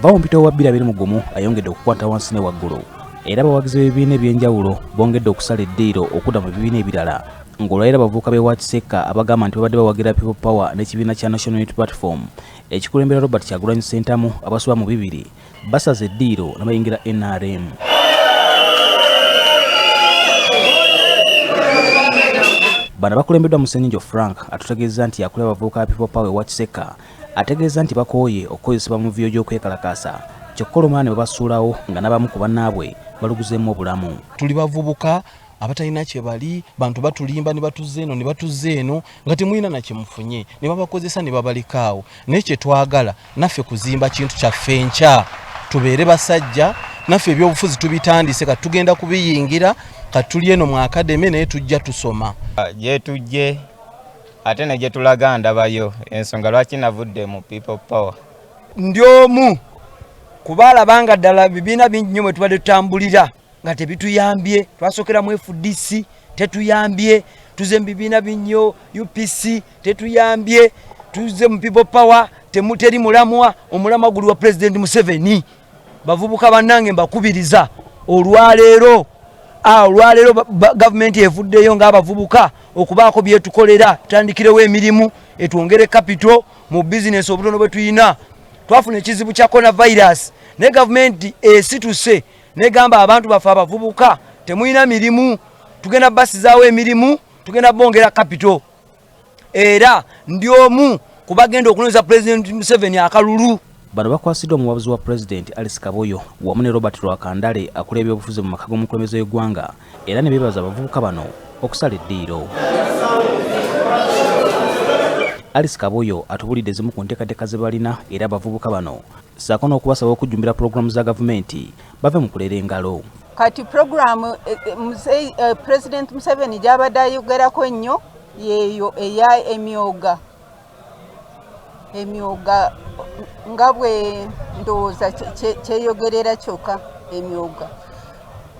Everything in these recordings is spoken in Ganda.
Bawompito wa 2021 ayongedde okukwata wansi ne waggulu era abawagizi b'ebibiina ebyenjawulo bongedde okusala eddiiro okudda mu bibiina ebirala ng'olwalira abavubuka b'e Ageesigika abagamba nti babadde bawagira People Power n'ekibiina kya National Unity Platform ekikulembera Robert Kyagulanyi Ssentamu abasoba mu bibiri basaza eddiiro n'abayingira NRM. Bano bakulembeddwa Musenyijo Frank atutegeeza nti yakulira abavubuka ba People Power e Ageesigika ategeeza nti bakooye okukozesebwa mu viyo gy'okwekalakasa kyokka olumalala ne babasuulawo nga n'abamu ku bannaabwe baluguzeemu obulamu. Tuli bavubuka abatalina kye bali, bantu batulimba ne batuzza eno nga temulina na kye mufunye ne babakozesa ne babalikaawo. Naye kye twagala naffe kuzimba kintu kyaffe enkya tubeere basajja, naffe ebyobufuzi tubitandise kati tugenda kubiyingira kati tuli eno mu akademi naye tujja tusoma. Gye tujje ate ne gye tulaga ndabayo ensonga lwaki navudde mu People Power. Ndi omu kubalabanga ddala bibiina bingi nnyo mwe tubadde tutambulira nga tebituyambye. Twasokera mu FDC tetuyambye, tuze mu bibiina binnyo UPC tetuyambye, tuze mu People Power temuteri mulamwa, omulamwa guli wa President Museveni. Bavubuka bannange mbakubiriza olwaleero gavumenti evuddeyo ng'abavubuka okubaako byetukolera, tutandikirewo emirimu etwongere capital mu business obutono bwe tuyina. Twafuna ekizibu kya coronavirus ne gavumenti esituse negamba abantu baffe abavubuka temuyina mirimu, tugenda basizaawo emirimu, tugenda bongera capital. Era ndi omu kubagenda okunyweza President Museveni akalulu. Bano bakwasiddwa omuwabuzi wa President Alice Kaboyo wamu ne Robert Lwakandale akulira ebyobufuzi mu maka g'omukulembeze w'eggwanga era ne beebaza abavubuka bano okusala eddiiro. Alice Kaboyo atubulidde zimu ku nteekateeka ze balina era abavubuka bano ssaako n'okubasaba okujjumbira pulogulaamu za gavumenti bave mu kulera engalo. Kati pulogulaamu President Museveni gy'abadde ayogerako ennyo yeeyo eya emyoga nga bwe ndowooza kyeyogerera kyokka emyoga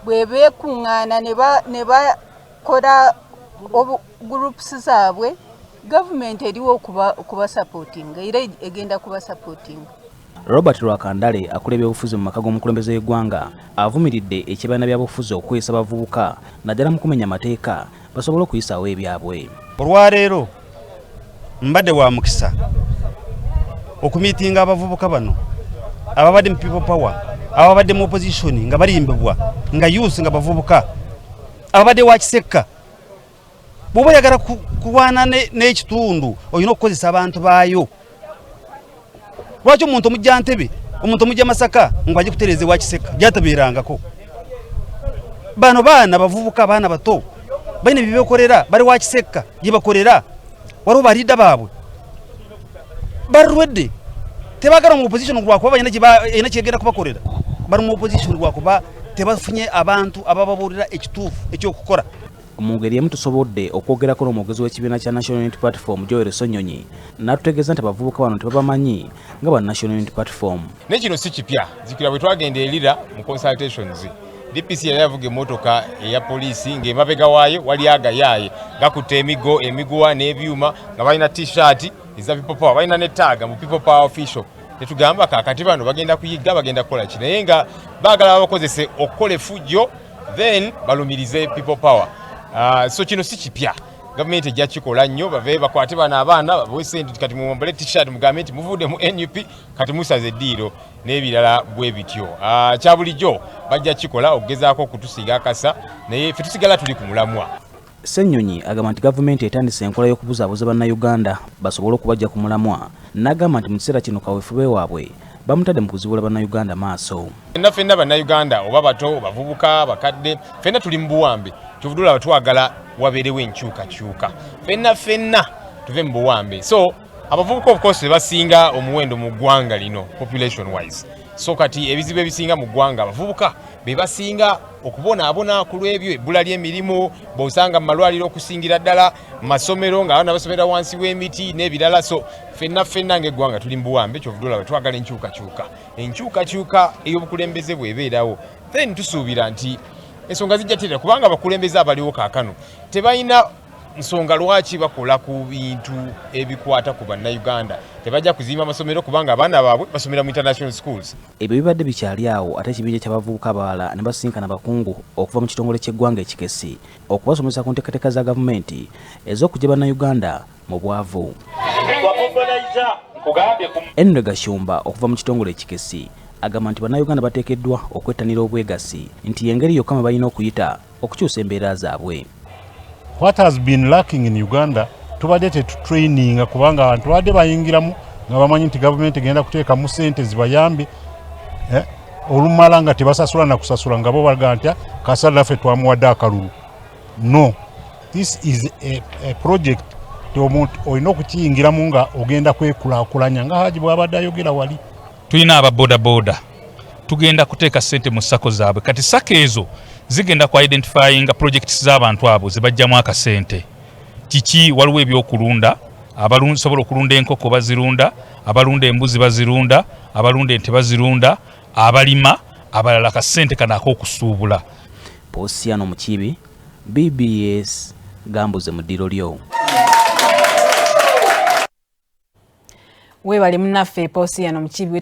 bwe beekuŋŋaana ne bakola groups zaabwe gavumenti eriwo okuba supporting era egenda kuba supporting. Robert Lwakandale akola ebyobufuzi mu maka g'omukulembeze w'eggwanga avumiridde ekibiina by'abafuzi okukozesa abavubuka naddala mu kumenya amateeka basobole okuyisaawo ebyabwe. Olwaleero mbadde wa mukisa okumiitinga abavubuka bano ababadde mu People Power, ababadde mu opposition nga balimbibwa nga youth nga bavubuka, ababadde wa Ageesigika. Bw'oba oyagala kulwana n'ekitundu olina okukozesa abantu baayo. Lwaki omuntu omujja Ntebe, omuntu omujja Masaka ng'ajja kutereeza ewa Ageesigika gyatabeerangako? Bano baana bavubuka, baana bato balina bye beekolera, bali wa Ageesigika gye bakolera, waliwo balidda baabwe barwedde tebagala mu opposition lwakuba balina kyegenda kubakolera. Bali mu opposition lwakuba tebafunye abantu abababuulira ekituufu ekyokukola. Mu ngeri emu tusobodde okwogerako n'omwogezi w'ekibiina kya National Unity Platform Joel Sonyonyi n'atutegeeza nti abavubuka bano tebabamanyi nga ba National Unity Platform. Ne kino si kipya, zikira bwe twagenda erira mu consultations DPC yali avuga emmotoka eya poliisi ng'emabega waayo wali agayaaye gakutte emiguwa n'ebyuma nga balina t-shirt eza People Power, balina ne tag mu People Power official. Netugamba kakati bano bagenda kuyiga, bagenda kukola ki naye nga baagala bakozese okukola effujjo then balumirize People Power. So kino si kipya, gavumenti ejja kikola nnyo bave bakwate bano abaana babwesendi kati muwambale t-shirt mu gavumenti muvudde mu NUP kati musaze eddiiro n'ebirala bwe bityo. Kya bulijjo bajja kikola okugezaako okutusiga akasa naye ffe tusigala tuli ku mulamwa. Ssennyonyi agamba nti gavumenti etandise enkola y'okubuzaabuza bannayuganda basobole okubajja ku mulamwa n'agamba nti mu kiseera kino kaweefube waabwe bamutadde mu kuzibula bannayuganda maaso. Ffenna bannayuganda oba bato bavubuka bakadde ffenna tuli mu buwambe tuvudula batwagala wabeerewo enkyukakyuka ffenna tuve mu buwambe. So abavubuka of course basinga omuwendo mu ggwanga lino population wise. So kati ebizibu ebisinga mu ggwanga abavubuka be basinga okubonaabona ku lw'ebyo ebbula ly'emirimu bw'osanga mu malwaliro okusingira ddala mu masomero nga abaana basomera wansi w'emiti n'ebirala. So ffenna ng'eggwanga tuli mu buwambe kyovudula bwe twagala enkyukakyuka ey'obukulembeze bw'ebeerawo then tusuubira nti ensonga zijja tera kubanga abakulembeze abaliwo kaakano tebalina nsonga lwaki bakola ku bintu ebikwata ku bannayuganda tebajja kuzimba amasomero kubanga abaana baabwe basomera mu international schools. Ebyo bibadde bikyali awo ate ekibinja ky'abavubuka abalala ne basinkana bakungu okuva mu kitongole ky'eggwanga ekikesi okubasomesa ku nteekateeka za gavumenti ez'okuggya bannayuganda mu bwavu. Enre Gashumba okuva mu kitongole ekikesi agamba nti bannayuganda bateekeddwa okwettanira obwegassi nti y'engeri yokka mwe balina okuyita okukyusa embeera zaabwe. What has been lacking in Uganda tubadde tetutraininga kubanga abantu badde bayingiramu nga bamanyi nti gavumenti egenda kuteeka mu ssente zibayambe olumala nga tebasasula na kusasula nga bo baga nti kasala naffe twamuwadde akalulu. No, this is a project omuntu olina okukiyingiramu nga ogenda kwekulaakulanya nga Haji bw'abadde ayogera wali. Tulina ababodaboda tugenda kuteeka ssente mu ssako zaabwe kati ssako ezo zigenda ku identifyinga projects z'abantu abo zibajjamu akasente. Kiki waliwo ebyokulunda sobola okulunda enkoko bazirunda, abalunda embuzi bazirunda, abalunda ente bazirunda, abalima abalala kasente kana ak'okusuubula. Posiano Mukibi, BBS Gambuuze mu ddiro lyo. Weebale munnaffe Posiano Mukibi.